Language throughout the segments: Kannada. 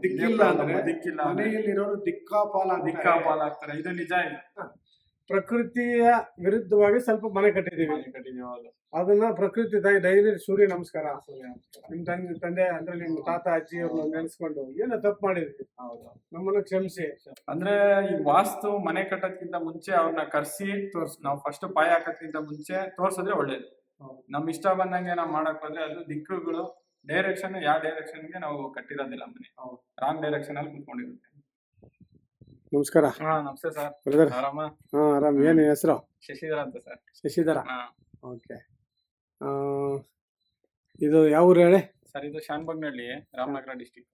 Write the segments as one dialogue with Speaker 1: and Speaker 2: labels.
Speaker 1: ದಿಕ್ಕಿಲ್ಲ ಅಂದ್ರೆ
Speaker 2: ದಿಕ್ಕಿಲ್ಲ
Speaker 1: ಮನೆಯಲ್ಲಿರೋರು
Speaker 2: ದಿಕ್ಕಾಪಾಲಾಗ್ತಾರೆ. ಇದು ನಿಜ ಇಲ್ಲ.
Speaker 1: ಪ್ರಕೃತಿಯ ವಿರುದ್ಧವಾಗಿ ಸ್ವಲ್ಪ ಮನೆ ಕಟ್ಟಿದೀವಿ. ಅದನ್ನ ಪ್ರಕೃತಿ ಡೈಲಿ ಸೂರ್ಯ ನಮಸ್ಕಾರ, ನಿಮ್ ತಂದೆ ಅಂದ್ರೆ ನಿಮ್ ತಾತ ಅಜ್ಜಿ ಅವ್ರನ್ನ ನೆನೆಸ್ಕೊಂಡು ಏನೋ ತಪ್ಪು ಮಾಡಿದ್ವಿ, ನಮ್ಮನ್ನ ಕ್ಷಮಿಸಿ.
Speaker 2: ಅಂದ್ರೆ ಈ ವಾಸ್ತು ಮನೆ ಕಟ್ಟೋದ್ಕಿಂತ ಮುಂಚೆ ಅವ್ರನ್ನ ಕರ್ಸಿ ನಾವು ಫಸ್ಟ್ ಪಾಯ ಹಾಕೋದ್ಕಿಂತ ಮುಂಚೆ ತೋರ್ಸಿದ್ರೆ ಒಳ್ಳೇದು. ನಮ್ ಇಷ್ಟ ಬಂದಂಗೆ ನಾವು ಮಾಡಕ್ ಹೋದ್ರೆ ಅದು ದಿಕ್ಕುಗಳು ಡೈರೆಕ್ಷನ್ ಯಾವ ಡೈರೆಕ್ಷನ್ಗೆ ನಾವು ಕಟ್ಟಿರೋದಿಲ್ಲ, ಮನೆ ರಾಂಗ್ ಡೈರೆಕ್ಷನ್ ಅಲ್ಲಿ ಕುತ್ಕೊಂಡಿರುತ್ತೆ.
Speaker 1: ನಮಸ್ಕಾರ.
Speaker 2: ನಮಸ್ತೆ ಸರ್.
Speaker 1: ಬ್ರದರ್
Speaker 2: ಆರಾಮ?
Speaker 1: ಆರಾಮ್. ಏನ್ ಹೆಸರು?
Speaker 2: ಶಶಿಧರ ಅಂತ ಸರ್.
Speaker 1: ಶಶಿಧರ. ಓಕೆ. ಇದು ಯಾವ ಊರು ಹೇಳಿ
Speaker 2: ಸರ್? ಇದು Shanbhognahalli, Ramanagara district.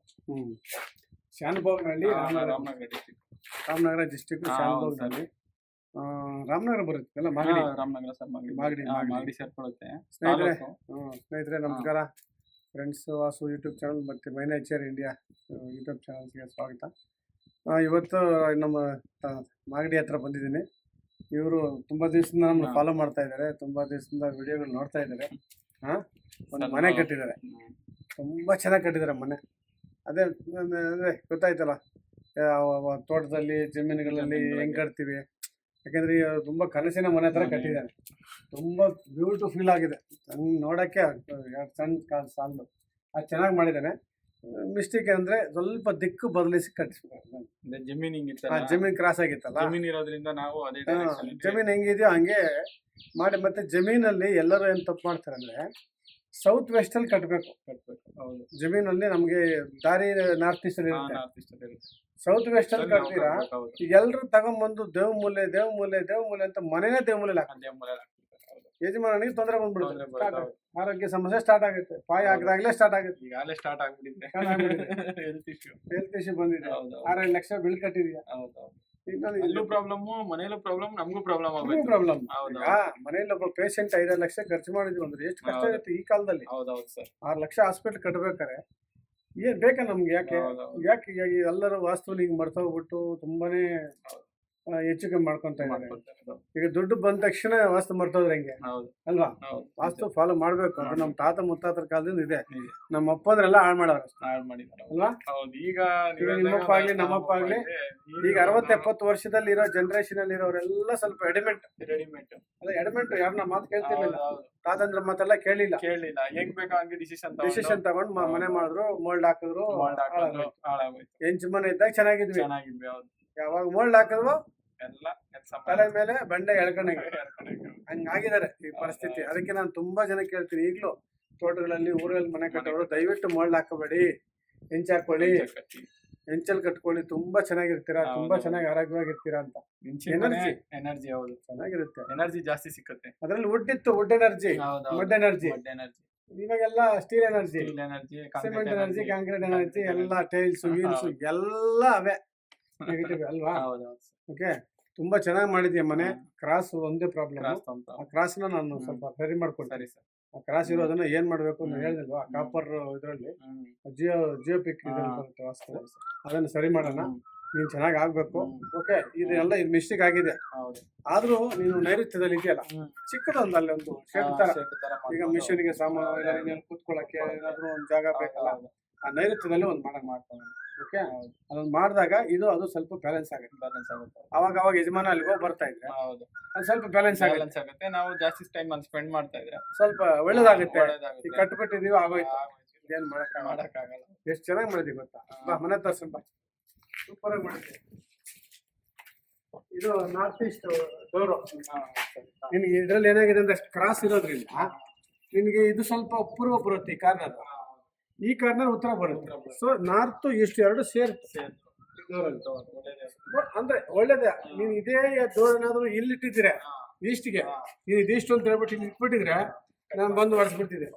Speaker 1: Shanbhognahalli,
Speaker 2: Ramanagara district.
Speaker 1: Ramanagara district Shanbhognahalli. Ramanagara ಬರುತ್ತಲ್ಲ, ಮಾಗಡಿ.
Speaker 2: ರಾಮನಗರ ಸರ್, ಮಾಗಡಿ ಸೇರ್ಕೊಳ್ಳುತ್ತೆ.
Speaker 1: ಸ್ನೇಹಿತರೆ ನಮಸ್ಕಾರ. ಫ್ರೆಂಡ್ಸ್ ವಾಸು ಯೂಟ್ಯೂಬ್ ಚಾನಲ್ ಮತ್ತು ಮೈನೇಚರ್ ಇಂಡಿಯಾ ಯೂಟ್ಯೂಬ್ ಚಾನಲ್ಗೆ ಸ್ವಾಗತ. ಇವತ್ತು ನಮ್ಮ ಮಾಗಡಿ ಹತ್ರ ಬಂದಿದ್ದೀನಿ. ಇವರು ತುಂಬ ದಿವಸದಿಂದ ನಮ್ಮನ್ನು ಫಾಲೋ ಮಾಡ್ತಾ ಇದ್ದಾರೆ, ತುಂಬ ದಿವಸದಿಂದ ವಿಡಿಯೋಗಳು ನೋಡ್ತಾ ಇದ್ದಾರೆ. ಒಂದು ಮನೆ ಕಟ್ಟಿದ್ದಾರೆ, ತುಂಬ ಚೆನ್ನಾಗಿ ಕಟ್ಟಿದ್ದಾರೆ ಮನೆ. ಅದೇ ಗೊತ್ತಾಯ್ತಲ್ಲ, ತೋಟದಲ್ಲಿ ಜಮೀನುಗಳಲ್ಲಿ ಹೆಂಗೆ ಕಟ್ತೀವಿ. ಯಾಕೆಂದರೆ ತುಂಬ ಕನಸಿನ ಮನೆ ಥರ ಕಟ್ಟಿದ್ದಾರೆ, ತುಂಬ ಬ್ಯೂಟಿಫುಲ್ ಆಗಿದೆ. ನೋಡೋಕ್ಕೆ ಸಣ್ಣ ಸಾಲದು ಅದು ಚೆನ್ನಾಗಿ ಮಾಡಿದ್ದಾನೆ. ಮಿಸ್ಟೇಕ್ ಅಂದರೆ ಸ್ವಲ್ಪ ದಿಕ್ಕು ಬದಲಿಸಿ ಕಟ್ಟಿಸ್ಬೇಕು. ಜಮೀನು ಕ್ರಾಸ್ ಆಗಿತ್ತಲ್ಲ,
Speaker 2: ಜಮೀನು ಇರೋದ್ರಿಂದ ನಾವು ಅದೇ
Speaker 1: ಜಮೀನು ಹೆಂಗಿದೆಯೋ ಹಂಗೆ ಮಾಡಿ. ಮತ್ತೆ ಜಮೀನಲ್ಲಿ ಎಲ್ಲರೂ ಏನು ತಪ್ಪು ಮಾಡ್ತಾರೆ ಅಂದರೆ ಸೌತ್ ವೆಸ್ಟಲ್ಲಿ ಕಟ್ಟಬೇಕು.
Speaker 2: ಹೌದು,
Speaker 1: ಜಮೀನಲ್ಲಿ ನಮಗೆ ದಾರಿ ನಾರ್ತ್ ಈಸ್ಟಲ್ಲಿ ಇರುತ್ತೆ. ಸೌತ್ ವೆಸ್ಟಲ್ಲಿ ಕಟ್ತೀರಾ, ಈಗ ಎಲ್ಲರೂ ತಗೊಂಡ್ಬಂದು ದೇವ್ ಮೂಲೆ ಅಂತ ಮನೆನೇ ದೇವ್ ಮೂಲೆ ಹಾಕ್ತಾರೆ. ಯಜಮಾನಿಗೆ ತೊಂದರೆ ಬಂದ್ಬಿಡುತ್ತೆ, ಆರೋಗ್ಯ ಸಮಸ್ಯೆ ಸ್ಟಾರ್ಟ್ ಆಗುತ್ತೆ. ಪಾಯ ಹಾಕಿದಾಗಲೇ ಸ್ಟಾರ್ಟ್ ಆಗುತ್ತೆ.
Speaker 2: ಈಗಾಗಲೇ ಸ್ಟಾರ್ಟ್ ಆಗ್ಬಿಟ್ಟಿದೆ
Speaker 1: ಹೆಲ್ತ್ ಇಶ್ಯೂ ಬಂದಿದೆ. 6-7 ಲಕ್ಷ ಬಿಲ್ ಕಟ್ಟಿದೀಯ.
Speaker 2: ಇಲ್ಲೂ ಪ್ರಾಬ್ಲಮ್, ಮನೇಲೂ ಪ್ರಾಬ್ಲಮ್, ನಮಗೂ ಪ್ರಾಬ್ಲಮ್.
Speaker 1: ಮನೇಲಿ ಒಬ್ಬ ಪೇಷಂಟ್ 5-6 ಲಕ್ಷ ಖರ್ಚು ಮಾಡಿದ್ವಿ ಅಂದ್ರೆ ಎಷ್ಟು ಕಷ್ಟ ಇರುತ್ತೆ ಈ ಕಾಲದಲ್ಲಿ. 6 ಲಕ್ಷ ಹಾಸ್ಪಿಟಲ್ ಕಟ್ಬೇಕಾರೆ ಏನ್ ಬೇಕಾ ನಮ್ಗೆ? ಯಾಕೆ ಎಲ್ಲರೂ ವಾಸ್ತುವಿನ ಹಿಂಗ್ ಮರ್ತೋಗ್ಬಿಟ್ಟು ತುಂಬಾನೇ ಹೆಚ್ಚು ಕಮ್ಮಿ ಮಾಡ್ಕೊಂತ ಇದ್ದಾರೆ. ಈಗ ದುಡ್ಡು ಬಂದ ತಕ್ಷಣ ವಾಸ್ತು ಮರ್ತೋದ್ರೆ ಹೆಂಗೆ ಅಲ್ವಾ? ವಾಸ್ತು ಫಾಲೋ ಮಾಡ್ಬೇಕು. ಅದು ನಮ್ಮ ತಾತ ಮುತ್ತಾತರ ಕಾಲದಿಂದ ಇದೆ. ನಮ್ಮ ಅಪ್ಪಂದ್ರೆಲ್ಲ ಹಾಳು ಮಾಡೋರು ಅಲ್ವಾ? ಈಗ ನಿಮ್ಮಪ್ಪ ಆಗ್ಲಿ ನಮ್ಮಪ್ಪ ಆಗ್ಲಿ ಈಗ 60-70 ವರ್ಷದಲ್ಲಿ ಇರೋ ಜನರೇಷನ್ ಅಲ್ಲಿ ಇರೋರೆಲ್ಲ ಸ್ವಲ್ಪ ಎಡಿಮೆಂಟ್ ಅಲ್ಲ, ಎಡಿಮೆಂಟ್ ಯಾರನ್ನ ಮಾತು ಕೇಳ್ತಿರ್ಲಿಲ್ಲ. ತಾತಂದ್ರ ಮಾತೆಲ್ಲ ಕೇಳಿಲ್ಲ,
Speaker 2: ಹೆಂಗ್ ಬೇಕಾ ಹಂಗೆ
Speaker 1: ಡಿಸಿಷನ್ ತಗೊಂಡ್ ಮನೆ ಮಾಡಿದ್ರು, ಮೋಲ್ಡ್ ಹಾಕಿದ್ರು. ಹೆಂಚು ಮನೆ ಇದ್ದಾಗ ಚೆನ್ನಾಗಿದ್ವಿ. ಯಾವಾಗ ಮೋಲ್ಡ್ ಹಾಕಿದ್ವು ತಲೆ ಮೇಲೆ ಬಂಡೆ ಎಳ್ಕೊಂಡಂಗೆ ಹಂಗಾಗಿದ್ದಾರೆ ಈ ಪರಿಸ್ಥಿತಿ. ಅದಕ್ಕೆ ನಾನು ತುಂಬಾ ಜನ ಕೇಳ್ತೀನಿ, ಈಗಲೂ ತೋಟಗಳಲ್ಲಿ ಊರಲ್ಲಿ ಮನೆ ಕಟ್ಟೋರು ದಯವಿಟ್ಟು ಮೋಲ್ಡ್ ಹಾಕೋಬೇಡಿ, ಹೆಂಚ್ ಹಾಕೊಳ್ಳಿ, ಹೆಂಚಲ್ಲಿ ಕಟ್ಕೊಳ್ಳಿ, ತುಂಬಾ ಚೆನ್ನಾಗಿರ್ತೀರಾ, ತುಂಬಾ ಚೆನ್ನಾಗಿ ಆರೋಗ್ಯವಾಗಿರ್ತೀರಾ ಅಂತ.
Speaker 2: ಎನರ್ಜಿ ಹೌದು
Speaker 1: ಚೆನ್ನಾಗಿರುತ್ತೆ,
Speaker 2: ಎನರ್ಜಿ ಜಾಸ್ತಿ ಸಿಕ್ಕುತ್ತೆ.
Speaker 1: ಅದ್ರಲ್ಲಿ ವುಡ್ ಇತ್ತು, ವುಡ್ ಎನರ್ಜಿ, ಮಡ್ ಎನರ್ಜಿ. ಇವಾಗೆಲ್ಲ steel energy, cement energy, concrete energy, ಎಲ್ಲ ಟೈಲ್ಸ್ ವೀಲ್ಸ್ ಎಲ್ಲ ಅವೇ ನೆಗೆಟಿವ್ ಅಲ್ವಾ? ಓಕೆ, ತುಂಬಾ ಚೆನ್ನಾಗಿ ಮಾಡಿದ್ಯಾ ಮನೆ. ಕ್ರಾಸ್ ಒಂದೇ ಪ್ರಾಬ್ಲಮ್, ಆ ಕ್ರಾಸ್ ನ ನಾನು ಸ್ವಲ್ಪ ಸರಿ ಮಾಡ್ಕೊಡ್ತೀನಿ. ಆ ಕ್ರಾಸ್ ಇರೋದನ್ನ ಏನ್ ಮಾಡ್ಬೇಕು ಅಂತ ಹೇಳಿಲ್ವಾ? ಕಾಪರ್ ಇದರಲ್ಲಿ ಜಿಯೋ ಪಿಕ್ ಬರುತ್ತೆ ವಾಸ್ತು, ಅದನ್ನ ಸರಿ ಮಾಡೋಣ. ನೀನ್ ಚೆನ್ನಾಗಿ ಆಗ್ಬೇಕು. ಓಕೆ, ಇದೆಲ್ಲ ಮಿಸ್ಟೇಕ್ ಆಗಿದೆ. ಆದ್ರೂ ನೀನು ನೈಋತ್ಯದಲ್ಲಿ ಇದೆಯಲ್ಲ, ಚಿಕ್ಕದೊಂದು ಅಲ್ಲಿ ಒಂದು ಶೆಡ್ ತರ, ಈಗ ಮಿಷನ್ಗೆ ಸಾಮಾನು ಕೂತ್ಕೊಳ್ಳಕ್ಕೆ ಏನಾದ್ರು ಒಂದು ಜಾಗ ಬೇಕಲ್ಲ, ಆ ನೈಋತ್ಯದಲ್ಲಿ ಒಂದು ಮಾಡ್ತಾನೆ. ಓಕೆ, ಅದೊಂದು ಮಾಡಿದಾಗ ಅದು ಸ್ವಲ್ಪ ಬ್ಯಾಲೆನ್ಸ್ ಆಗುತ್ತೆ. ಅವಾಗ ಯಜಮಾನ ಅಲ್ಲಿಗೋ ಬರ್ತಾ ಇದ್ರೆ ಅದು ಸ್ವಲ್ಪ ಬ್ಯಾಲೆನ್ಸ್
Speaker 2: ಆಗುತ್ತೆ. ನಾವು ಜಾಸ್ತಿ ಟೈಮ್ ಅಲ್ಲಿ ಸ್ಪೆಂಡ್ ಮಾಡ್ತಾ ಇದ್ರೆ ಸ್ವಲ್ಪ
Speaker 1: ಒಳ್ಳೇದಾಗುತ್ತೆ. ಈಗ ಕಟ್ಬಿಟ್ಟಿದೀವಿ, ಆಗೋಯ್ತು, ಏನ್ ಮಾಡಕ್ಕಾಗಲ್ಲ. ಎಷ್ಟು ಚೆನ್ನಾಗಿ ಮಾಡಿದೀವಿ ಗೊತ್ತಾ? ಬಾ ಮನೆ ತೋರ್ಸನ್ ಬಾ, ಸೂಪರ್ ಆಗಿ ಮಾಡಿದ್ವಿ. ಇದು ನಾರ್ತ್ ಈಸ್ಟ್ ಡೋರು. ನಿನ್ಗೆ ಇದ್ರಲ್ಲಿ ಏನಾಗಿದೆ ಅಂದ್ರೆ ಕ್ರಾಸ್ ಇರೋದ್ರಿಂದ ನಿನ್ಗೆ ಇದು ಸ್ವಲ್ಪ ಪೂರ್ವ ಬರುತ್ತೆ ಈ ಕಾರ್ನರ್, ಈ ಕಾರ್ನರ್ ಉತ್ತರ ಬರುತ್ತೆ. ಸೊ ನಾರ್ತ್ ಈಸ್ಟ್ ಎರಡು ಸೇರುತ್ತೆ ಅಂದ್ರೆ ಒಳ್ಳೇದೇ. ನೀನ್ ಇದೇ ಡೋರ್ ಏನಾದ್ರು ಇಲ್ಲಿ ಇಟ್ಟಿದ್ರೆ ಈಸ್ಟ್ಗೆ, ನೀನ್ ಇದೀಸ್ಟ್ ಅಂತ ಹೇಳ್ಬಿಟ್ಟು ಇಲ್ಲಿ ಇಟ್ಬಿಟ್ಟಿದ್ರೆ ನಾನು ಬಂದು ಹೊಡ್ಸ್ಬಿಡ್ತಿದ್ದೆ.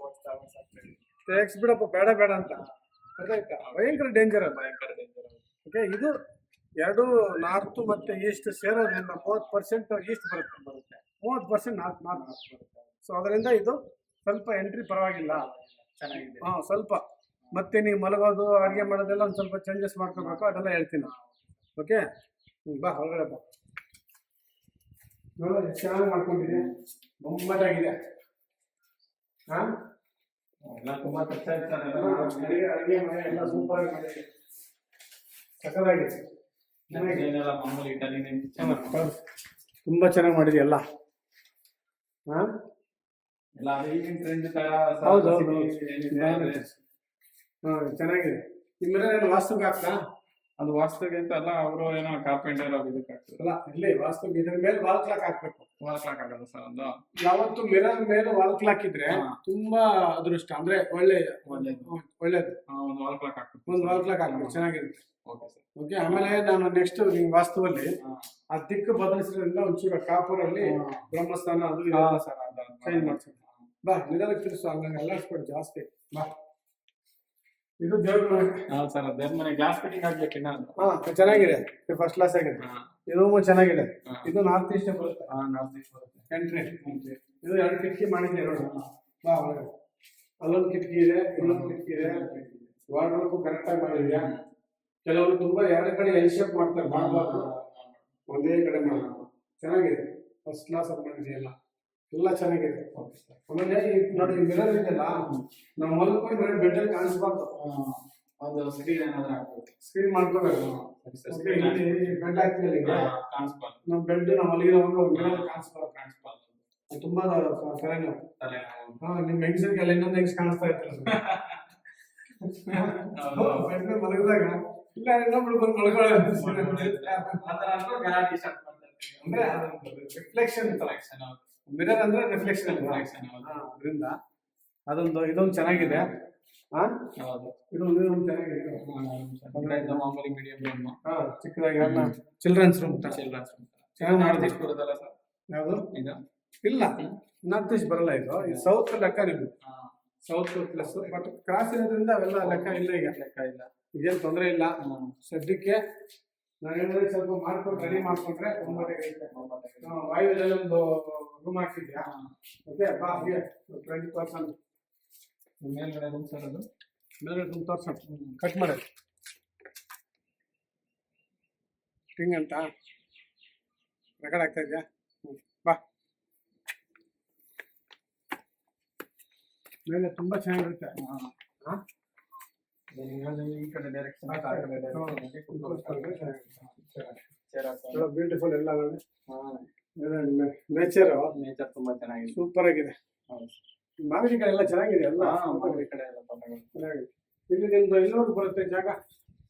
Speaker 1: ಬಿಡಪ್ಪ, ಬೇಡ ಅಂತ. ಅದಾಯ್ತಾ? ಭಯಂಕರ ಡೇಂಜರ್ ಅಲ್ಲ. ಓಕೆ, ಇದು ಎರಡು ನಾರ್ತ್ ಮತ್ತೆ ಈಸ್ಟ್ ಸೇರೋದ್ರಿಂದ 30% ಈಸ್ಟ್ ಬರುತ್ತೆ, 30% ನಾರ್ತ್ ಬರುತ್ತೆ. ಸೊ ಅದರಿಂದ ಇದು ಸ್ವಲ್ಪ ಎಂಟ್ರಿ ಪರವಾಗಿಲ್ಲ, ಚೆನ್ನಾಗಿದೆ. ಸ್ವಲ್ಪ ಮತ್ತೆ ನೀವು ಮಲಗೋದು ಅಡುಗೆ ಮಾಡೋದೆಲ್ಲ ಒಂದು ಸ್ವಲ್ಪ ಚೇಂಜಸ್ ಮಾಡ್ಕೋಬೇಕು, ಅದೆಲ್ಲ ಹೇಳ್ತೀನಿ. ಓಕೆ, ಬಾ ಹೊರಗಡೆ ಬಾ. ನೋಡೋದು ಎಷ್ಟು ಚೆನ್ನಾಗಿ ಮಾಡ್ಕೊಂಡಿದೆ, ಬೊಮ್ಮಟಾಗಿದೆ. ಎಲ್ಲ ತುಂಬ ಕಷ್ಟ ಇರ್ತಾರೆ, ಅಡುಗೆ ಮನೆ ಎಲ್ಲ ಸೂಪರ್ ಆಗಿ ಮಾಡಿದೆ. ಸಕ್ಕತ್ತಾಗಿದೆ.
Speaker 2: ಏನೆಲ್ಲ ಮಾಮೂಲಿ ಇಟಾಲಿಯನ್
Speaker 1: ತುಂಬಾ ಚೆನ್ನಾಗಿ ಮಾಡಿದ್ಯಲ್ಲ. ಹಾ
Speaker 2: ಎಲ್ಲ ಈಗಿನ ಟ್ರೆಂಡ್ ತರ
Speaker 1: ಹೌದು ಚೆನ್ನಾಗಿದೆ. ನಿಮ್ಮ ವಾಸ್ತುಗೆ ಹಾಕ್ತಾ?
Speaker 2: ಅದು ವಾಸ್ತುಗೆ ಅಂತ ಅಲ್ಲ, ಅವರು ಏನೋ ಕಾರ್ಪೆಂಟರ್ ಇದಕ್ಕೆ ಆಗ್ತದೆ
Speaker 1: ಅಲ್ಲ, ಇಲ್ಲಿ ವಾಸ್ತುಗೆ ಇದ್ರ ಮೇಲೆ ವಾಲ್ ಕ್ಲಾಕ್ ಹಾಕ್ಬೇಕು.
Speaker 2: ವಾಲ್ ಕ್ಲಾಕ್ ಆಗಲ್ಲ ಸರ್ ಅದು.
Speaker 1: ಯಾವತ್ತು ಮಿರರ್ ಮೇಲೆ ವಾಲ್ ಕ್ಲಾಕ್ ಇದ್ರೆ ತುಂಬಾ ಅದೃಷ್ಟ, ಅಂದ್ರೆ ಒಳ್ಳೇದು.
Speaker 2: ಒಂದು ವಾಲ್ ಕ್ಲಾಕ್ ಹಾಕ್ಬೇಕು.
Speaker 1: ಒಂದು ವಾಲ್ ಕ್ಲಾಕ್ ಹಾಕ್ಬೇಕು, ಚೆನ್ನಾಗಿರುತ್ತೆ.
Speaker 2: Okay sir.
Speaker 1: ಓಕೆ, ಆಮೇಲೆ ನಾನು ನೆಕ್ಸ್ಟ್ ನಿಮ್ ವಾಸ್ತುವಲ್ಲಿ ಆ ದಿಕ್ಕು ಬದಲಿಸಿದ್ರಿಂದ ಒಂಚೂರು ಕಾಪುರಲ್ಲಿ ಬ್ರಹ್ಮಸ್ಥಾನ ಅದು ಇದೆಲ್ಲ
Speaker 2: ಸರ್
Speaker 1: ಚೇಂಜ್ ಮಾಡ್ತೀನಿ. ಬಾ ನಿಧಾನಕ್ಕೆ ತಿರ್ಸು, ಹಂಗಂಗೆ ಅಲ್ಲಾಡ್ಸ್ಬೇಡಿ ಜಾಸ್ತಿ. ಬಾ, ಇದು ದೇವ್ರ ಮನೆ.
Speaker 2: ಸರ್ ದೇವ್ರ ಮನೆ ಗ್ಲಾಸ್ ಫಿಟ್ಟಿಂಗ್ ಆಗ್ಬೇಕು ಇನ್ನ.
Speaker 1: ಚೆನ್ನಾಗಿದೆ, ಫಸ್ಟ್ ಕ್ಲಾಸ್ ಆಗಿದೆ. ಇದು ಚೆನ್ನಾಗಿದೆ. ಇದು ನಾರ್ತ್ ಈಸ್ಟ್ ಬರುತ್ತೆ.
Speaker 2: ನಾರ್ತ್ ಈಸ್ಟ್ ಬರುತ್ತೆ.
Speaker 1: ಎಂಟ್ರಿ ಇದು 2 ಕಿಟಕಿ ಮಾಡಿದ್ದೆ ನೋಡಿ. ಬಾ, ಅಲ್ಲೊಂದು ಕಿಟಕಿ ಇದೆ, ಇಲ್ಲೊಂದು ಕಿಟಕಿ ಇದೆ. ವಾರ್ಡ್ರೋಬ್ ಕರೆಕ್ಟ್ ಆಗಿ ಮಾಡಿದ್ಯಾ. ಕೆಲವರು ತುಂಬಾ 2 ಕಡೆ ಎಲ್ ಶೇಪ್ ಮಾಡ್ತಾರೆ, ಮಾಡಬಾರ್ದು, ಒಂದೇ ಕಡೆ ಮಾಡಿ. ಚೆನ್ನಾಗಿದೆ, ಫಸ್ಟ್ ಕ್ಲಾಸ್ ಅದು ಮಾಡಿದೆಯಲ್ಲ, ಎಲ್ಲ ಚೆನ್ನಾಗಿದೆ. ಆಮೇಲೆ ನೋಡಿ ಮಿರರ್ ಇದೆಯಲ್ಲ, ನಾವು ಮಲ್ಕೊಂಡ್ರೆ ಬೆಡ್ಡಲ್ಲಿ ಕಾಣಿಸ್ಬಾರ್ದು.
Speaker 2: ಒಂದು ಸ್ಕ್ರೀನ್ ಏನಾದ್ರು ಹಾಕ್ಬೇಕು,
Speaker 1: ಸ್ಕ್ರೀನ್ ಮಾಡ್ಕೋಬೇಕು. ಬೆಡ್ ಹಾಕ್ತಿಲ್ಲ ಈಗ
Speaker 2: ಕಾಣಿಸ್ಬಾರ್ದು.
Speaker 1: ನಮ್ಮ ಬೆಡ್ ನಾವು ಮಲಗಿರೋವಾಗ ಮಿರರ್ ಕಾಣಿಸ್ಬಾರ್ದು. ತುಂಬಾ ತಲೆನೋವು. ನಿಮ್ ಹೆಂಗಸರಿಗೆಲ್ಲ ಇನ್ನೊಂದು ಹೆಂಗ್ಸ್ ಕಾಣಿಸ್ತಾ ಇರ್ತಾರೆ ಬೆಡ್ ಮೇಲೆ ಮಲಗಿದಾಗ. ಇಲ್ಲ ಇನ್ನೊಬ್ರು ಬಂದು ಮಲ್ಕೊಳ್ಳೋ ಅಂದ್ರೆ ರಿಫ್ಲೆಕ್ಷನ್. ಮಿರರ್ ಅಂದ್ರೆ ರಿಫ್ಲೆಕ್ಷನ್ ಅದರಿಂದ ಅದೊಂದು ಇದೊಂದು ಚೆನ್ನಾಗಿದೆ. ಇದೊಂದು ಚೆನ್ನಾಗಿದೆ.
Speaker 2: ಮಾಮೂಲಿ ಮೀಡಿಯಂ ರೂಮ್,
Speaker 1: ಚಿಕ್ಕದಾಗಿ ಚಿಲ್ಡ್ರನ್ಸ್ ರೂಮ್ ಚೆನ್ನಾಗಿ ಮಾಡಿದೆ.
Speaker 2: ಬರುತ್ತಲ್ಲ ಸರ್
Speaker 1: ಯಾವುದು
Speaker 2: ಇದು?
Speaker 1: ಇಲ್ಲ, ನಾರ್ತ್ ಈಸ್ಟ್ ಬರಲ್ಲ. ಇದು ಸೌತ್ ಲೆಕ್ಕ ನಿಮ್ದು, ಸೌತ್ ಪ್ಲಸ್. ಬಟ್ ಕ್ರಾಸ್ ಇರೋದ್ರಿಂದ ಅವೆಲ್ಲ ಲೆಕ್ಕ ಇಲ್ಲ. ಈಗ ಲೆಕ್ಕ ಇಲ್ಲ, ಇದೇನು ತೊಂದರೆ ಇಲ್ಲ. ಸದ್ಯಕ್ಕೆ ನಾನು ಹೇಳಿದ್ರೆ ಸ್ವಲ್ಪ ಮಾಡ್ಕೊಂಡು ರೆಡಿ ಮಾಡ್ಕೊಂಡ್ರೆ 9 ವಾಯುವಿನಲ್ಲಿ ಒಂದು ರೂಮ್ ಹಾಕಿದ್ಯಾ. ಓಕೆ ಬಾ, 20%
Speaker 2: ಮೇಲ್ಗಡೆ ರೂಮ್ ಸರ್. ಅದು
Speaker 1: ಮೇಲ್ಗಡೆ ರೂಮ್ ತೋರ್ಸೋಣ, ಕಟ್ ಮಾಡೋದು ಹಿಂಗ್ ಅಂತ ರೆಕಾರ್ಡ್ ಆಗ್ತಾ ಇದೆಯಾ. ಬಾ, ಮೇಲೆ ತುಂಬಾ ಚೆನ್ನಾಗಿರುತ್ತೆ.
Speaker 2: ಈ ಕಡೆ ಡೈರೆಕ್ಷನ್
Speaker 1: ಬ್ಯೂಟಿಫುಲ್. ಎಲ್ಲ ನೇಚರ್
Speaker 2: ತುಂಬಾ ಚೆನ್ನಾಗಿದೆ,
Speaker 1: ಸೂಪರ್ ಆಗಿದೆ. ಮಾಗಡಿ ಕಡೆ ಎಲ್ಲ ಚೆನ್ನಾಗಿದೆ. ಎಲ್ಲ
Speaker 2: ಮಾಗಡಿ ಕಡೆ ಎಲ್ಲ
Speaker 1: ಚೆನ್ನಾಗಿದೆ. ಇಲ್ಲಿ ನಿಮ್ದು ಎಲ್ಲೋರ್ಗು ಬರುತ್ತೆ ಜಾಗ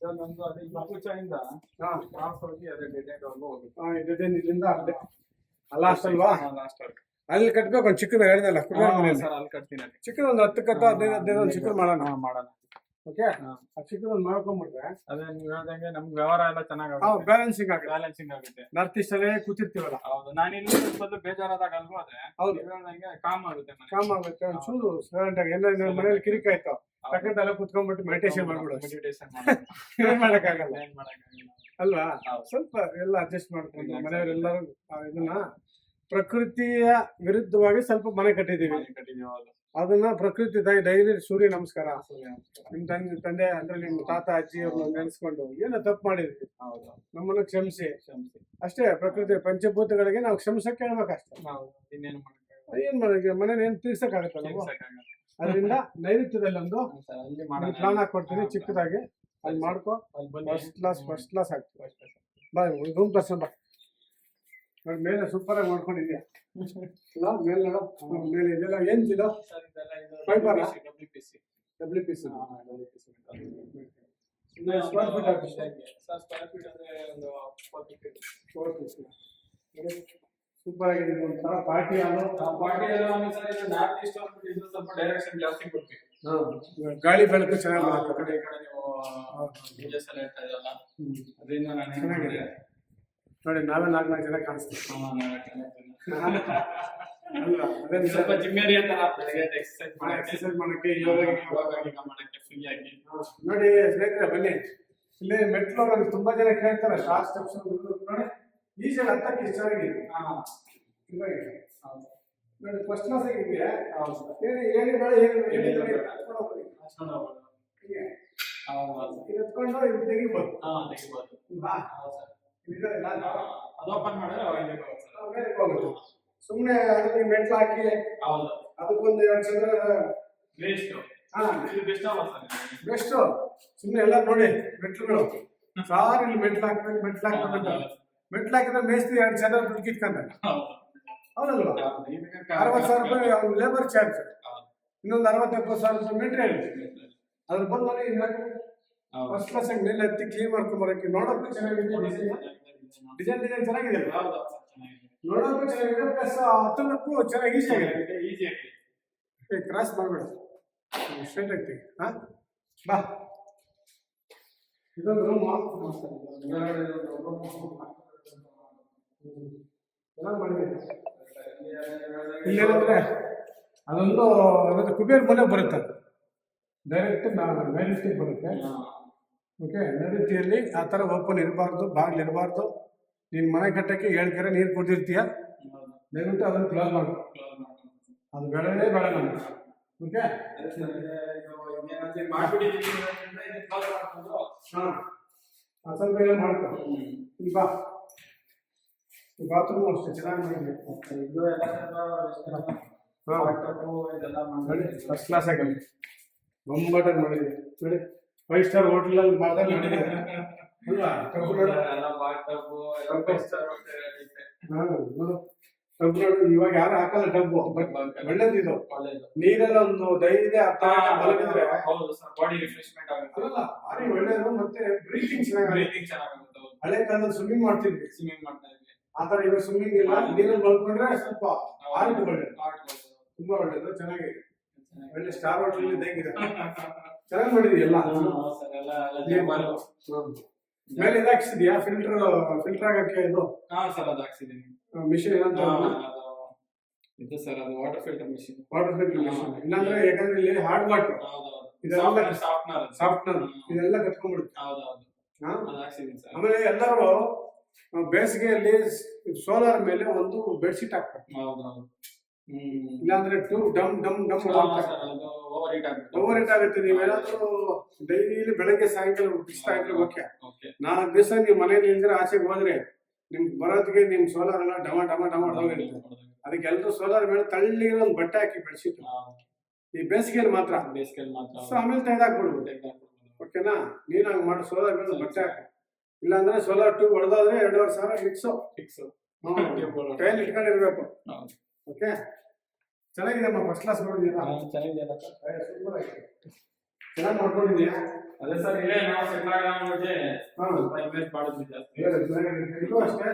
Speaker 2: ಸರ್? ನಮ್ದು ಅದೇ ಬಾಪುಚಾಯಿಂದ ಕ್ರಾಸ್ ಹೋಗಿ ಅದೇ ಡೆಡ್ ಹೋಗುತ್ತೆ.
Speaker 1: ಇಲ್ಲಿಂದ ಅಲ್ಲೇ ಲಾಸ್ಟ್ ಅಲ್ವಾ?
Speaker 2: ಲಾಸ್ಟ್
Speaker 1: ಅಲ್ಲಿ ಕಟ್ಬೇಕು. ಒಂದು ಚಿಕ್ಕದ ಹೇಳಿದಲ್ಲ
Speaker 2: ಸರ್, ಅಲ್ಲಿ ಕಟ್ತೀನಿ.
Speaker 1: ಚಿಕ್ಕದೊಂದು 10 ಕಟ್ಟು 15 ಒಂದು ಚಿಕ್ಕದ್ ಮಾಡೋಣ. ಓಕೆ, ಆ ಚಿಕ್ಕದೊಂದು ಮಾಡ್ಕೊಂಡ್ಬಿಟ್ರೆ
Speaker 2: ಅದೇ ನೀವು ಹೇಳ್ದಂಗೆ ನಮ್ಗೆ ವ್ಯವಹಾರ ಎಲ್ಲ ಚೆನ್ನಾಗಿ
Speaker 1: ಬ್ಯಾಲೆನ್ಸಿಂಗ್
Speaker 2: ಆಗುತ್ತೆ.
Speaker 1: ನಾರ್ತ್ ಈಸ್ಟ್ ಅಲ್ಲೇ ಕೂತಿರ್ತೀವಲ್ಲ.
Speaker 2: ಹೌದು, ನಾನು ಇಲ್ಲಿ ಬಂದು ಬೇಜಾರಾದಾಗ ಅಲ್ವಾ ಆದ್ರೆ
Speaker 1: ಹೌದು,
Speaker 2: ಹೇಳ್ದಂಗೆ ಕಾಮ್ ಆಗುತ್ತೆ.
Speaker 1: ಒಂಚೂರು ಸೈಲೆಂಟ್ ಆಗಿ ಏನಾದ್ರು ಮನೇಲಿ ಕಿರಿಕ ಆಯ್ತು ತಕ್ಕಂತೆಲ್ಲ ಕುತ್ಕೊಂಡ್ಬಿಟ್ಟು ಮೆಡಿಟೇಷನ್ ಮಾಡ್ಬಿಡು. ಏನ್ ಮಾಡಕ್ಕಾಗಲ್ಲ ಅಲ್ವಾ? ಸ್ವಲ್ಪ ಎಲ್ಲ ಅಡ್ಜಸ್ಟ್ ಮಾಡ್ಕೊಂಡು ಮನೆಯವರೆಲ್ಲರೂ ಇದನ್ನ ಪ್ರಕೃತಿಯ ವಿರುದ್ಧವಾಗಿ ಸ್ವಲ್ಪ ಮನೆ ಕಟ್ಟಿದೀವಿ. ಅದನ್ನ ಪ್ರಕೃತಿ ಡೈಲಿ ಸೂರ್ಯ ನಮಸ್ಕಾರ. ನಿಮ್ ತಂದೆ ಅಂದ್ರೆ ನಿಮ್ ತಾತ ಅಜ್ಜಿ ಅವ್ರನ್ನ ನೆನೆಸ್ಕೊಂಡು ಏನೋ ತಪ್ಪು ಮಾಡಿದ್ವಿ, ನಮ್ಮನ್ನ ಕ್ಷಮಿಸಿ ಅಷ್ಟೇ. ಪ್ರಕೃತಿ ಪಂಚಭೂತಗಳಿಗೆ ನಾವು ಕ್ಷಮಿಸಕ್ಕೆ ಹೇಳ್ಬೇಕಷ್ಟೇ. ಏನ್ ಮಾಡೋದು, ಮನೇಲಿ ಏನ್ ತೀರ್ಸಕ್ಕಾಗತ್ತಲ್ಲ. ಅದರಿಂದ ನೈಋತ್ಯದಲ್ಲಿ ಒಂದು ಪ್ಲಾನ್ ಹಾಕೊಡ್ತೀನಿ ಚಿಕ್ಕದಾಗಿ, ಅಲ್ಲಿ ಮಾಡ್ಕೊ. ಫಸ್ಟ್ ಕ್ಲಾಸ್ ಆಗ್ತದೆ. ಬಾ, ರೂಮ್ ತರ್ಸೋಣ ಬಾ. ನೋಡಿ ಮೇಲೆ ಸೂಪರ್ ಆಗಿ ಮಾಡ್ಕೊಂಡಿದ್ಯಾ. ಮೇಲೆ ನೋಡು, ಮೇಲೆ ಇದೆಲ್ಲ ಏನಿದು? Fibre WPC. ಸ್ಕ್ವೇರ್ ಫೀಟ್ ಆಗುತ್ತೆ. ಸೂಪರ್ ಆಗಿದೆ. ಒಂಥರ ಪಾರ್ಟಿ ಹಾಲು.
Speaker 2: ಸ್ವಲ್ಪ ಡೈರೆಕ್ಷನ್ ಜಾಸ್ತಿ ಕೊಡ್ತೀವಿ.
Speaker 1: ಗಾಳಿ ಬೆಳಕು ಚೆನ್ನಾಗಿ ಬರುತ್ತೆ.
Speaker 2: ಕಡೆ ಈ ಕಡೆ ನೀವು ಅದರಿಂದ ನಾನು
Speaker 1: ಚೆನ್ನಾಗಿದೆ. ನೋಡಿ ನಾವೇ 4 ಜನ ಕಾಣಿಸ್ತೀವಿ.
Speaker 2: ಸ್ವಲ್ಪ ಜಿಮ್ಮೇರಿ ಅಂತ
Speaker 1: ಎಕ್ಸರ್ಸೈಸ್ ಮಾಡಕ್ಕೆ, ಯೋಗ
Speaker 2: ಮಾಡಕ್ಕೆ ಫ್ರೀ ಆಗಿ.
Speaker 1: ನೋಡಿ ಸ್ನೇಹಿತರೆ, ಬನ್ನಿ ಇಲ್ಲಿ ಮೆಟ್ಲು. ನಮ್ಗೆ ತುಂಬಾ ಜನ ಕೇಳ್ತಾರೆ ಶಾರ್ಟ್ ಸ್ಟೆಪ್ಸ್ ನೋಡಿ, ಈಸಿಯಾಗಿ ಹತ್ತಕ್ಕೆ ಇಷ್ಟ ಆಗಿದೆ. ನೋಡಿ ಫಸ್ಟ್ ಕ್ಲಾಸ್ ಆಗಿದೆ. ಎತ್ಕೊಂಡು ಇದು ತೆಗಿಬೋದು. ಸುಮ್ಮನೆ ಅದಕ್ಕೆ ಮೆಟ್ಲು ಹಾಕಿ ಅದಕ್ಕೊಂದು 2 ಚಂದ್ರ ಬೆಸ್ಟ್. ಸುಮ್ಮನೆ ಎಲ್ಲ ನೋಡಿ ಮೆಟ್ಲುಗಳು ಸಾರ್ ಇಲ್ಲಿ ಮೆಟ್ಲು ಹಾಕಿದ್ರೆ ಮೇಸ್ತ್ರಿ 2 ಸಾವಿರ ದುಡ್ಡು ಕಿತ್ಕೊಂಡ. ಹೌದಲ್ವಾ? 60,000 ರೂಪಾಯಿ ಲೇಬರ್ ಚಾರ್ಜ್, ಇನ್ನೊಂದು 60-70,000 ರೂಪಾಯಿ ಮೆಟೀರಿಯಲ್. ಅದ್ರ ಬಂದು ಫಸ್ಟ್ ಕ್ಲಾಸ್ ಆಗಿ ಮೇಲೆ ಹತ್ತಿ ಕ್ಲೀನ್ ಮಾಡ್ಕೊಂಬರಕ್ಕೆ ನೋಡೋಕ್ಕೂ ಚೆನ್ನಾಗಿದೆ, ಡಿಸೈನ್ ಚೆನ್ನಾಗಿದೆ, ನೋಡೋಕ್ಕೂ ಚೆನ್ನಾಗಿದೆ, ಪ್ಲಸ್ ಹತ್ತಕ್ಕೂ ಚೆನ್ನಾಗಿ ಈಸಿ ಆಗಿದೆ. ಕ್ರಾಸ್ ಮಾಡ್ಬೇಡ, ಸ್ಟ್ರೈಟ್ ಆಗ್ತೀವಿ. ಬಾ, ಇದೊಂದು ರೂಮ್ ಚೆನ್ನಾಗಿ ಮಾಡಿದೆ. ಇಲ್ಲೇನಂದ್ರೆ ಅದೊಂದು ಕುಬೇರ್ ಮನೆ ಬರುತ್ತೆ, ಡೈರೆಕ್ಟ್ ನೈಋತ್ಯಕ್ಕೆ ಬರುತ್ತೆ. ಓಕೆ, ನೈಋತ್ಯಲ್ಲಿ ಆ ಥರ ಓಪನ್ ಇರಬಾರ್ದು, ಬಾಗಿಲು ಇರಬಾರ್ದು. ನೀನು ಮನೆ ಕಟ್ಟಕ್ಕೆ 7 ಕೆರೆ ನೀರು ಕೊಟ್ಟಿರ್ತೀಯ, ದಯವಿಟ್ಟು ಅದನ್ನು ಕ್ಲೋಸ್ ಮಾಡು, ಅದು ಬೇಡವೇ ಬೇಡ ನಮಗೆ. ಓಕೆ, ಸ್ವಲ್ಪ ಏನು ಮಾಡ್ಕೊ. ಇಲ್ಲಿ ಬಾ, ಈ ಬಾತ್ರೂಮ್ ಅಷ್ಟೇ ಚೆನ್ನಾಗಿ ಮಾಡಿದೆ, ಫಸ್ಟ್ ಕ್ಲಾಸ್ ಆಗಿದೆ, ಬೊಂಬಾಟಾಗಿ ಮಾಡಿದೆ ನೋಡಿ. 5 ಸ್ಟಾರ್ ಹೋಟೆಲಲ್ಲಿ ಮಾಡಿದಾಗ ಮಾಡಿದೆ ಅಲ್ವಾ? ಇವಾಗ ಯಾರು ಹಾಕಲ್ಲ ಟಬ್ಬು, ಬಟ್ ಒಳ್ಳೇದಿದು. ನೀರೆಲ್ಲ ಒಂದು ಡೈಲಿ ಮಲಗಿದ್ರೆ
Speaker 2: ಬಾಡಿ ರಿಫ್ರೆಶ್ಮೆಂಟ್ ಆಗುತ್ತೆ,
Speaker 1: ಭಾರಿ ಒಳ್ಳೇದು. ಮತ್ತೆ ಬ್ರೀತಿಂಗ್ ಚೆನ್ನಾಗಿ. ಹಳೆ ಕಾಲದಲ್ಲಿ ಸ್ವಿಮ್ಮಿಂಗ್ ಮಾಡ್ತಿದ್ವಿ, ಆ ಥರ ಇವಾಗ ಸ್ವಿಮ್ಮಿಂಗ್ ಇಲ್ಲ, ನೀರಲ್ಲಿ ಮಲ್ಕೊಂಡ್ರೆ ಸ್ವಲ್ಪ ಆರೋಗ್ಯ ಒಳ್ಳೇದು, ತುಂಬಾ ಒಳ್ಳೇದು, ಚೆನ್ನಾಗಿದೆ. ಒಳ್ಳೆ ಸ್ಟಾರ್ ಹೋಟೆಲ್ ಇದ್ದಂಗಿದೆ, ಚೆನ್ನಾಗಿ ಮಾಡಿದ್ವಿ ಎಲ್ಲ. ಮೇಲೆ ಇದು ಹಾಕ್ಸಿದ್ಯಾ ಫಿಲ್ಟರ್ ಆಗಕ್ಕೆ? ಇದು ಮಿಷಿನ್ ಏನಂತ
Speaker 2: ಇದು ಸರ್, ಅದು ವಾಟರ್ ಫಿಲ್ಟರ್ ಮಿಷಿನ್.
Speaker 1: ಇಲ್ಲಾಂದ್ರೆ ಯಾಕಂದ್ರೆ ಇಲ್ಲಿ ಹಾರ್ಡ್ ವಾಟರ್ ಇದೆಲ್ಲ ಸಾಫ್ಟ್ನರ್ ಇದೆಲ್ಲ ಕತ್ಕೊಂಡ್ಬಿಡುತ್ತೆ. ಆಮೇಲೆ ಎಲ್ಲರೂ ಬೇಸಿಗೆಯಲ್ಲಿ ಸೋಲಾರ್ ಮೇಲೆ ಒಂದು ಬೆಡ್ಶೀಟ್ ಹಾಕ್ತಾರೆ, ಇಲ್ಲಾಂದ್ರೆ ಡಮ್ ಡಮ್ ಡಮ್ ಓವರ್ ಹೀಟ್ ಆಗುತ್ತೆ. ನೀವೇನಾದ್ರೂ ಡೈಲಿ ಬೆಳಗ್ಗೆ ಸಾಯಂಕಾಲ ಬಿಸ್ತಾ ಇದ್ರೆ ಓಕೆ, 4 ದಿವಸ ನೀವು ಮನೇಲಿ ಇದ್ರೆ ಆಚೆಗೆ ಹೋದ್ರೆ ನಿಮ್ಗೆ ಬರೋದಕ್ಕೆ ನಿಮ್ ಸೋಲಾರ್ ಎಲ್ಲ ಡಮ ಡಮ ಡಮ ಹೋಗಿರುತ್ತೆ. ಅದಕ್ಕೆ ಎಲ್ಲರೂ ಸೋಲಾರ್ ಮೇಲೆ ತಳ್ಳಿರೋ ಒಂದು ಬಟ್ಟೆ ಹಾಕಿ ಬೆಡ್ಶೀಟ್, ಈ ಬೇಸಿಗೆಯಲ್ಲಿ ಮಾತ್ರ. ಸೊ ಆಮೇಲೆ ತೆಗೆದಾಕ್ಬಿಡ್ಬೋದು, ಓಕೆನಾ? ನೀನು ಹಂಗೆ ಮಾಡಿ ಸೋಲಾರ್ ಮೇಲೆ ಬಟ್ಟೆ ಹಾಕಿ, ಇಲ್ಲಾಂದ್ರೆ ಸೋಲಾರ್ ಟ್ಯೂಬ್ ಹೊಡೆದಾದ್ರೆ 2,500 ಫಿಕ್ಸ್ ಕೈಯಲ್ಲಿ ಇಟ್ಕೊಂಡಿರ್ಬೇಕು. ಓಕೆ, ಚೆನ್ನಾಗಿದೆಮ್ಮ, ಫಸ್ಟ್ ಕ್ಲಾಸ್ ಮಾಡಿದ್ಯಾ, ಚೆನ್ನಾಗಿ ಮಾಡ್ಕೊಂಡಿದ್ಯಾ.
Speaker 2: ಅದೇ ಸರ್, ಇಲ್ಲೇ ನಾವು ಸೆಟ್ ಆಗೋಕೆ ಇನ್ವೆಸ್ಟ್ ಮಾಡಿದ್ವಿ ಜಾಸ್ತಿ.
Speaker 1: ಇದು ಅಷ್ಟೇ,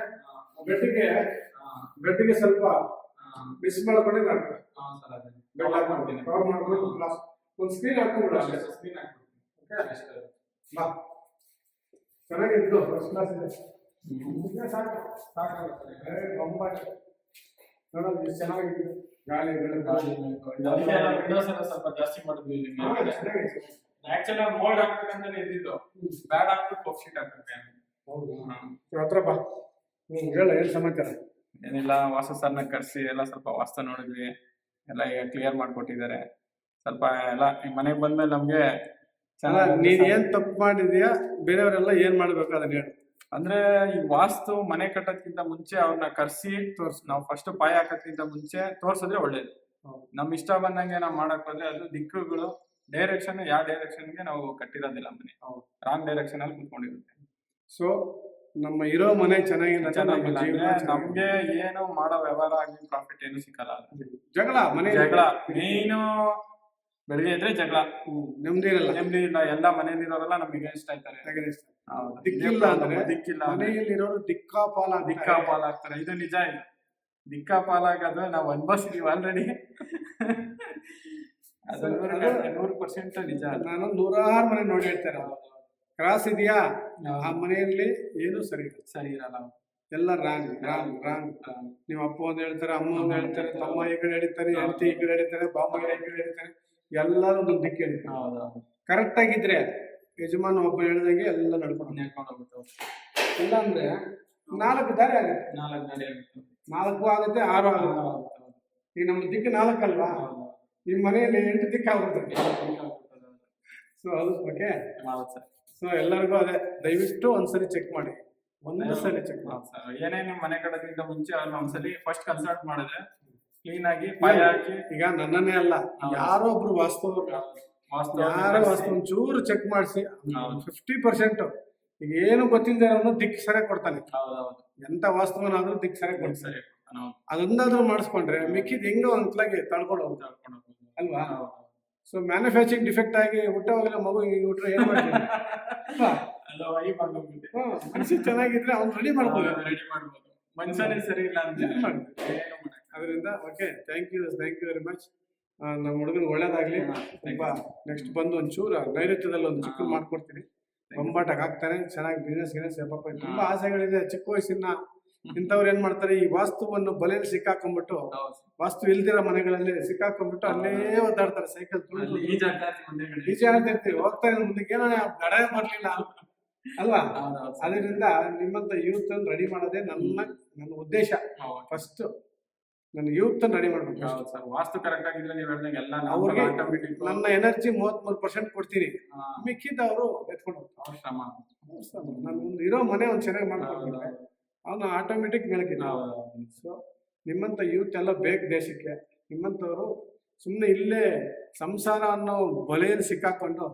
Speaker 1: ಬೆಡ್ಗೆ ಸ್ವಲ್ಪ ಮಿಸ್ ಮಾಡ್ಕೊಂಡೆ ಬೆಡ್ ಹಾಕ್ಬಿಡ್ತೀನಿ, ಕವರ್ ಮಾಡ್ಕೊಂಡು ಒಂದು ಸ್ಕ್ರೀನ್ ಹಾಕ್ಬಿಡು ಅಷ್ಟೇ.
Speaker 2: ಸ್ಕ್ರೀನ್ ಹಾಕ್ಬಿಡ್ತೀನಿ.
Speaker 1: ಓಕೆ, ಬಾ, ಚೆನ್ನಾಗಿದ್ದು ಫಸ್ಟ್ ಕ್ಲಾಸ್ ಇದೆ. ಸಾಕಾಗುತ್ತೆ, ನೋಡೋದು ಎಷ್ಟು ಚೆನ್ನಾಗಿದೆ. ಗಾಳಿ
Speaker 2: ವಿಂಡೋಸ್ ಎಲ್ಲ ಸ್ವಲ್ಪ ಜಾಸ್ತಿ ಮಾಡಿದ್ವಿ. ಆಕ್ಚುಲಿ ಮೋಲ್ಡ್ ಹಾಕ್ಬೇಕಂತ ಇದ್ದಿದ್ದು, ಬ್ಯಾಡ ಹಾಕ್ಬಿಟ್ಟು ಪಫ್ ಶೀಟ್ ಹಾಕ್ಬೇಕು.
Speaker 1: ಹತ್ರ ಬಾ, ಹೇಳ, ಏನು ಸಮಾಚಾರ?
Speaker 2: ಏನಿಲ್ಲ, ವಾಸು ಸರ್ನ ಕರೆಸಿ ಎಲ್ಲ ಸ್ವಲ್ಪ ವಾಸ್ತು ನೋಡಿದ್ವಿ, ಎಲ್ಲ ಈಗ ಕ್ಲಿಯರ್ ಮಾಡಿಕೊಟ್ಟಿದ್ದಾರೆ. ಸ್ವಲ್ಪ ಎಲ್ಲ ಮನೆಗೆ ಬಂದ್ಮೇಲೆ ನಮ್ಗೆ
Speaker 1: ಚೆನ್ನಾಗಿ, ನೀನ್ ಏನ್ ತಪ್ಪು ಮಾಡಿದ್ಯಾ, ಬೇರೆಯವರೆಲ್ಲ ಏನ್ ಮಾಡ್ಬೇಕು ಅದನ್ನ ಹೇಳು.
Speaker 2: ಅಂದ್ರೆ ಈ ವಾಸ್ತು ಮನೆ ಕಟ್ಟೋದ್ಕಿಂತ ಮುಂಚೆ ಅವ್ರನ್ನ ಕರ್ಸಿ ನಾವು ಫಸ್ಟ್ ಪಾಯ ಹಾಕೋದ್ಕಿಂತ ಮುಂಚೆ ತೋರ್ಸಿದ್ರೆ ಒಳ್ಳೇದು. ನಮ್ ಇಷ್ಟ ಬಂದಂಗೆ ನಾವು ಮಾಡಕ್ ಹೋದ್ರೆ ಅದು ದಿಕ್ಕುಗಳು ಡೈರೆಕ್ಷನ್, ಯಾವ ಡೈರೆಕ್ಷನ್ಗೆ ನಾವು ಕಟ್ಟಿರೋದಿಲ್ಲ, ಮನೆ ರಾಂಗ್ ಡೈರೆಕ್ಷನ್ ಅಲ್ಲಿ ಕುತ್ಕೊಂಡಿರುತ್ತೆ.
Speaker 1: ಸೊ ನಮ್ಮ ಇರೋ ಮನೆ ಚೆನ್ನಾಗಿಲ್ಲ,
Speaker 2: ನಮ್ಗೆ ಏನು ಮಾಡೋ ವ್ಯವಹಾರ ಆಗಿ ಪ್ರಾಫಿಟ್ ಏನು ಸಿಕ್ಕಲ್ಲ.
Speaker 1: ಜಗಳ
Speaker 2: ಮೇನು ಬೆಳಿಗ್ಗೆ ಇದ್ರೆ ಜಗಳ,
Speaker 1: ನೆಮ್ಮದಿ
Speaker 2: ಇಲ್ಲ. ಎಲ್ಲ ಮನೆಯಲ್ಲಿರೋರೆಲ್ಲ ನಮ್ಗೆ ಇಷ್ಟ ಆಯ್ತಾರೆ,
Speaker 1: ದಿಕ್ಕಿಲ್ಲ ಮನೆಯಲ್ಲಿರೋರು
Speaker 2: ದಿಕ್ಕಾಪಾಲಾಗ್ತಾರೆ. ಇದು ನಿಜ, ಇದು ದಿಕ್ಕಾಪಾಲಾಗೋದು ನಾವು ಅನ್ಭವಿಸಿದೀವಿ ಆಲ್ರೆಡಿ. ಅದು 100% ನಿಜ.
Speaker 1: ನಾನು 100 ಮನೆ ನೋಡಿ ಹೇಳ್ತಾರೆ, ಕ್ರಾಸ್ ಇದೆಯಾ ಆ ಮನೆಯಲ್ಲಿ ಏನು ಸರಿ ಇರಲ್ಲ, ಎಲ್ಲ ರಾಂಗ್ ರಾಂಗ್ ರಾಂಗ್. ನಿಮ್ಮ ಅಪ್ಪ ಒಂದು ಹೇಳ್ತಾರೆ, ಅಮ್ಮ ಒಂದು ಹೇಳ್ತಾರೆ, ತಮ್ಮ ಈ ಕಡೆ ಹೇಳ್ತಾರೆ, ಹೆಂಡತಿ ಈ ಕಡೆ ಹೇಳ್ತಾರೆ, ಬಾಮ್ಮ ಈ ಕಡೆ ಹೇಳ್ತಾರೆ, ಎಲ್ಲರೂ ಒಂದೊಂದು ದಿಕ್ಕು ಹೇಳ್ತಾರೆ. ಕರೆಕ್ಟ್ ಆಗಿದ್ರೆ ಯಜಮಾನ ಒಬ್ಬ ಹೇಳ್ದಂಗೆ ಎಲ್ಲ ನಡ್ಕೊಂಡು
Speaker 2: ಹೋಗುತ್ತೆ.
Speaker 1: ಇಲ್ಲ ಅಂದ್ರೆ 4 ದಾರಿ ಆಗುತ್ತೆ, 4 ಆಗುತ್ತೆ, 6 ಆಗುತ್ತೆ. ಈಗ ನಮ್ಮ ದಿಕ್ಕು 4 ಅಲ್ವಾ, ನಿಮ್ಮ ಮನೆಯಲ್ಲಿ 8 ದಿಕ್ಕು ಆಗುತ್ತೆ. ಸೊ ಅದು ಓಕೆ. ಸೊ ಎಲ್ಲರಿಗೂ ಅದೇ, ದಯವಿಟ್ಟು ಒಂದ್ಸರಿ ಚೆಕ್ ಮಾಡಿ, ಒಂದ್ಸರಿ ಚೆಕ್ ಮಾಡಿ.
Speaker 2: ಏನೇ ನಿಮ್ಮ ಮನೆ ಕಟ್ಟೋದ್ಕಿಂತ ಮುಂಚೆ ಅವ್ರನ್ನ ಒಂದ್ಸಲಿ ಫಸ್ಟ್ ಕನ್ಸಲ್ಟ್ ಮಾಡಿದ್ರೆ ಕ್ಲೀನ್ ಆಗಿ ಪಾಯ ಹಾಕಿ.
Speaker 1: ಈಗ ನನ್ನನ್ನೇ ಅಲ್ಲ, ಯಾರೋ ಒಬ್ರು ವಾಸ್ತು ಒಂಚೂರು ಚೆಕ್ ಮಾಡಿಸಿ 50% ಈಗ ಏನು ಗೊತ್ತಿಲ್ಲದೆ ಇರೋನು ದಿಕ್ಕು ಸರಿಯಾಗಿ ಕೊಡ್ತಾನೆ.
Speaker 2: ಹೌದೌದು
Speaker 1: ಎಂತ ವಾಸ್ತವನಾದ್ರೂ ದಿಕ್ಕು ಸರಿಯಾಗಿ ಕೊಡ್ತಾನೆ.
Speaker 2: ಸರಿ ಹೌದು
Speaker 1: ಅದೊಂದಾದ್ರೂ ಮಾಡಿಸ್ಕೊಂಡ್ರೆ ಮಿಕ್ಕಿದ್ ಹೆಂಗೋ ಒಂದ್ಲಾಗಿ ತಳ್ಕೊಂಡು ಹೋಗ್ತಾರೆ ಅಲ್ವಾ. ಸೊ ಮ್ಯಾನುಫ್ಯಾಕ್ಚರಿಂಗ್ ಡಿಫೆಕ್ಟ್ ಆಗಿ ಹುಟ್ಟೋವಾಗಲೇ ಮಗು ಹಿಂಗೆ ಹುಟ್ರೆ ಏನ್ ಮಾಡ್ತೀವಿ ಅಲ್ವಾ? ಮನುಷ್ಯ ಚೆನ್ನಾಗಿದ್ರೆ ಅವ್ನು ರೆಡಿ ಮಾಡ್ಬೋದು.
Speaker 2: ಮನುಷ್ಯನೇ ಸರಿ ಇಲ್ಲ ಅಂತ
Speaker 1: ಅದರಿಂದ okay thank you very much. ನಮ್ಮ ಹುಡುಗರು ಒಳ್ಳೇದಾಗ್ಲಿ. ತುಂಬಾ ನೆಕ್ಸ್ಟ್ ಬಂದು ಒಂಚೂರು ನೈಋತ್ಯದಲ್ಲಿ ಒಂದು ಚಿಕ್ಕ ಮಾಡ್ಕೊಡ್ತೀನಿ. ಬೊಂಬಾಟಾಗಿ ಹಾಕ್ತಾನೆ, ಚೆನ್ನಾಗಿ ಬಿಸ್ನೆಸ್ ಪಾಪ ತುಂಬಾ ಆಸೆಗಳಿದೆ. ಚಿಕ್ಕ ವಯಸ್ಸಿನ ಇಂಥವ್ರು ಏನ್ ಮಾಡ್ತಾರೆ, ಈ ವಾಸ್ತುವನ್ನು ಬಲೆಯಲ್ಲಿ ಸಿಕ್ಕಾಕೊಂಡ್ಬಿಟ್ಟು, ವಾಸ್ತು ಇಲ್ದಿರೋ ಮನೆಗಳಲ್ಲಿ ಸಿಕ್ಕಾಕೊಂಡ್ಬಿಟ್ಟು ಅಲ್ಲೇ ಒದ್ದಾಡ್ತಾರೆ. ಸೈಕಲ್ ತುಳಿದು ಈಜಾಡ್ತಿರ್ತೀವಿ, ಹೋಗ್ತಾರೆ ಮುಂದಕ್ಕೆ ಏನೋ ಗಡೆ ಬರ್ಲಿಲ್ಲ ಅಲ್ವಾ. ಅದರಿಂದ ನಿಮ್ಮಂತ ಯೂತ್ ಅನ್ನು ರೆಡಿ ಮಾಡೋದೇ ನನ್ನ ಉದ್ದೇಶ. ಫಸ್ಟ್ ನನ್ನ ಯೂತ್ ಅನ್ನು ರೆಡಿ ಮಾಡ್ಬೇಕು.
Speaker 2: ವಾಸ್ತು ಕರೆಕ್ಟ್ ಆಗಿದ್ರೆ ನೀವು ಹೇಳ್ದಂಗೆ ಎಲ್ಲ
Speaker 1: ಅವ್ರಿಗೆ ನನ್ನ ಎನರ್ಜಿ 33% ಕೊಡ್ತೀನಿ, ಮಿಕ್ಕಿದ್ದವರು ಎತ್ಕೊಂಡು ಹೋಗ್ತಾರೆ. ನಾನು ಇರೋ ಮನೆ ಒಂದು ಚೆನ್ನಾಗಿ ಮಾಡ್ಕೊಡ್ತಾರೆ, ಅವನು ಆಟೋಮೆಟಿಕ್ ಬೆಳಕಿನ. ಸೊ ನಿಮ್ಮಂತ ಯೂತ್ ಎಲ್ಲ ಬೇಕು ದೇಶಕ್ಕೆ. ನಿಮ್ಮಂಥವ್ರು ಸುಮ್ಮನೆ ಇಲ್ಲೇ ಸಂಸಾರ ಅನ್ನೋ ಬಲೆಯಲ್ಲಿ ಸಿಕ್ಕಾಕೊಂಡು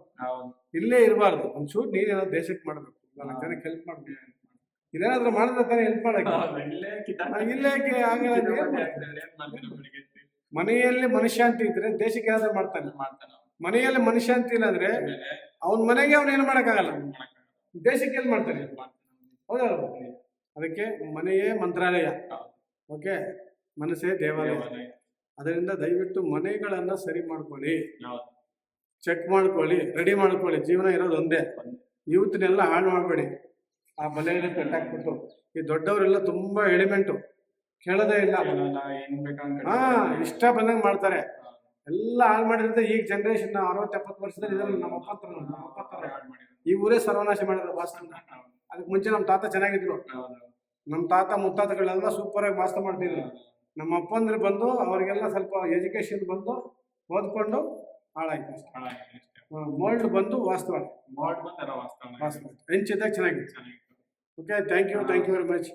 Speaker 1: ಇಲ್ಲೇ ಇರಬಾರ್ದು. ಒಂಚೂರು ನೀನೇನೋ ದೇಶಕ್ಕೆ ಮಾಡ್ಬೇಕು, 4 ಜನಕ್ಕೆ ಹೆಲ್ಪ್ ಮಾಡ್ಬೇಕು. ಇದೇನಾದ್ರೂ ಮಾಡಿದ್ರೆ ತಾನೇ ಹೆಲ್ಪ್ ಮಾಡಕ್ಕೆ. ಮನೆಯಲ್ಲಿ ಮನಶಾಂತಿ ಇದ್ರೆ ದೇಶಕ್ಕೆ ಏನಾದ್ರೂ ಮಾಡ್ತಾನೆ. ಮನೆಯಲ್ಲಿ ಮನಶಾಂತಿ ಇಲ್ಲ ಅಂದ್ರೆ ಅವನ ಮನೆಗೆ ಅವ್ನು ಏನು ಮಾಡಕ್ಕಾಗಲ್ಲ, ದೇಶಕ್ಕೆ ಏನ್ ಮಾಡ್ತಾನೆ. ಹೌದಾ? ಅದಕ್ಕೆ ಮನೆಯೇ ಮಂತ್ರಾಲಯ, ಓಕೆ, ಮನಸ್ಸೇ ದೇವಾಲಯ. ಅದರಿಂದ ದಯವಿಟ್ಟು ಮನೆಗಳನ್ನ ಸರಿ ಮಾಡ್ಕೊಳ್ಳಿ, ಚೆಕ್ ಮಾಡ್ಕೊಳ್ಳಿ, ರೆಡಿ ಮಾಡ್ಕೊಳ್ಳಿ. ಜೀವನ ಇರೋದು ಒಂದೇ. ಯೂತ್ನೆಲ್ಲ ಹಾಳು ಮಾಡಬೇಡಿ. ಆ ಬಲೆಯಲ್ಲಿ ಕಟ್ಟಾಕ್ಬಿಟ್ಟು ಈ ದೊಡ್ಡವರೆಲ್ಲ ತುಂಬಾ ಎಲಿಮೆಂಟು, ಕೇಳೋದೇ ಇಲ್ಲ. ಇಷ್ಟ ಬಂದಂಗೆ ಮಾಡ್ತಾರೆ, ಎಲ್ಲ ಹಾಳು ಮಾಡಿದ್ರೆ. ಈಗ ಜನರೇಷನ್ 60-70 ವರ್ಷದಲ್ಲಿ ಇದ್ರಲ್ಲಿ ನಮ್ಮ ಅಪ್ಪ ಈ ಊರೇ ಸರ್ವನಾಶ ಮಾಡಿದ್ರು ವಾಸ್ತವನ. ಅದಕ್ಕೆ ಮುಂಚೆ ನಮ್ಮ ತಾತ ಚೆನ್ನಾಗಿದ್ರು. ನಮ್ಮ ತಾತ ಮುತ್ತಾತಗಳೆಲ್ಲ ಸೂಪರ್ ಆಗಿ ವಾಸ್ತು ಮಾಡ್ತಿದ್ರು. ನಮ್ಮ ಅಪ್ಪಂದ್ರೆ ಬಂದು ಅವರಿಗೆಲ್ಲ ಸ್ವಲ್ಪ ಎಜುಕೇಶನ್ ಬಂದು ಓದ್ಕೊಂಡು ಹಾಳಾಯ್ತು. ಮೋಲ್ಡ್ ಬಂದು ವಾಸ್ತು ಹೆಂಚಿದ್ದಾಗ ಚೆನ್ನಾಗಿತ್ತು. Okay, thank you very much.